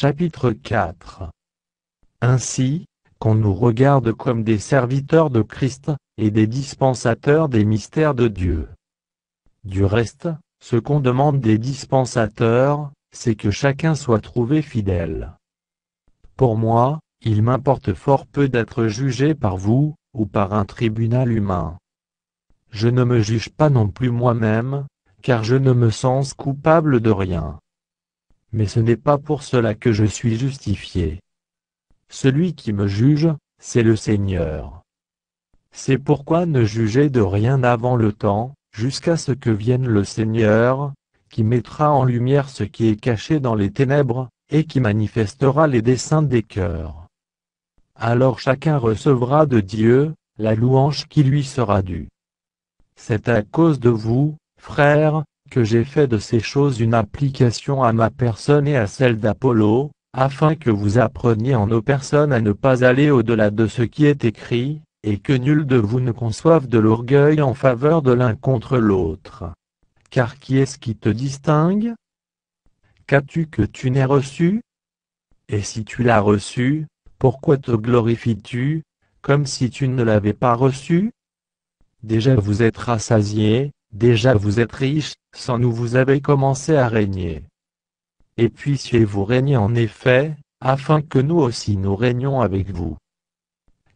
Chapitre 4. Ainsi, qu'on nous regarde comme des serviteurs de Christ, et des dispensateurs des mystères de Dieu. Du reste, ce qu'on demande des dispensateurs, c'est que chacun soit trouvé fidèle. Pour moi, il m'importe fort peu d'être jugé par vous, ou par un tribunal humain. Je ne me juge pas non plus moi-même, car je ne me sens coupable de rien. Mais ce n'est pas pour cela que je suis justifié. Celui qui me juge, c'est le Seigneur. C'est pourquoi ne jugez de rien avant le temps, jusqu'à ce que vienne le Seigneur, qui mettra en lumière ce qui est caché dans les ténèbres, et qui manifestera les desseins des cœurs. Alors chacun recevra de Dieu, la louange qui lui sera due. C'est à cause de vous, frères, que j'ai fait de ces choses une application à ma personne et à celle d'Apollo, afin que vous appreniez en nos personnes à ne pas aller au-delà de ce qui est écrit, et que nul de vous ne conçoive de l'orgueil en faveur de l'un contre l'autre. Car qui est-ce qui te distingue? Qu'as-tu que tu n'aies reçu? Et si tu l'as reçu, pourquoi te glorifies-tu, comme si tu ne l'avais pas reçu? Déjà vous êtes rassasiés, déjà vous êtes riches, sans nous vous avez commencé à régner. Et puissiez-vous régner en effet, afin que nous aussi nous régnions avec vous.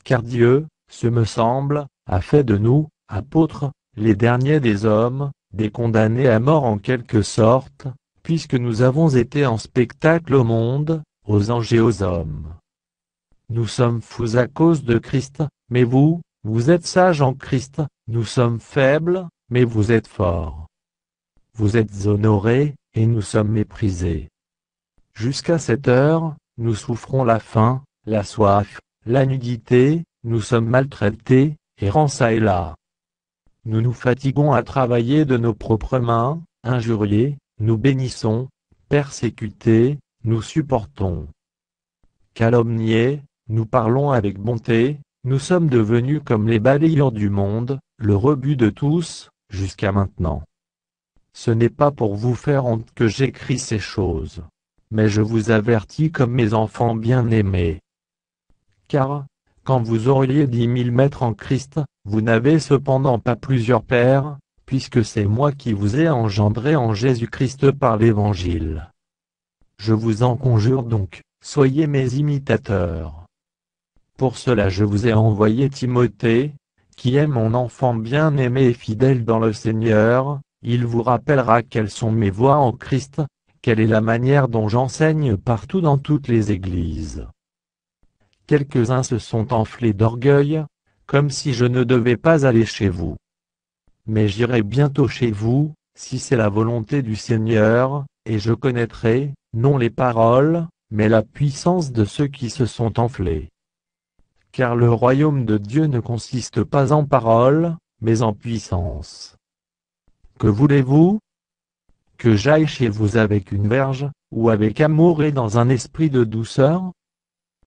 Car Dieu, ce me semble, a fait de nous, apôtres, les derniers des hommes, des condamnés à mort en quelque sorte, puisque nous avons été en spectacle au monde, aux anges et aux hommes. Nous sommes fous à cause de Christ, mais vous, vous êtes sages en Christ, nous sommes faibles, mais vous êtes forts. Vous êtes honorés, et nous sommes méprisés. Jusqu'à cette heure, nous souffrons la faim, la soif, la nudité, nous sommes maltraités, errants çà et là. Nous nous fatiguons à travailler de nos propres mains, injuriés, nous bénissons, persécutés, nous supportons. Calomniés, nous parlons avec bonté, nous sommes devenus comme les balayeurs du monde, le rebut de tous, jusqu'à maintenant. Ce n'est pas pour vous faire honte que j'écris ces choses. Mais je vous avertis comme mes enfants bien-aimés. Car, quand vous auriez 10 000 maîtres en Christ, vous n'avez cependant pas plusieurs pères, puisque c'est moi qui vous ai engendré en Jésus-Christ par l'Évangile. Je vous en conjure donc, soyez mes imitateurs. Pour cela je vous ai envoyé Timothée, qui est mon enfant bien-aimé et fidèle dans le Seigneur, il vous rappellera quelles sont mes voies en Christ, quelle est la manière dont j'enseigne partout dans toutes les églises. Quelques-uns se sont enflés d'orgueil, comme si je ne devais pas aller chez vous. Mais j'irai bientôt chez vous, si c'est la volonté du Seigneur, et je connaîtrai, non les paroles, mais la puissance de ceux qui se sont enflés. Car le royaume de Dieu ne consiste pas en paroles, mais en puissance. Que voulez-vous? Que j'aille chez vous avec une verge, ou avec amour et dans un esprit de douceur?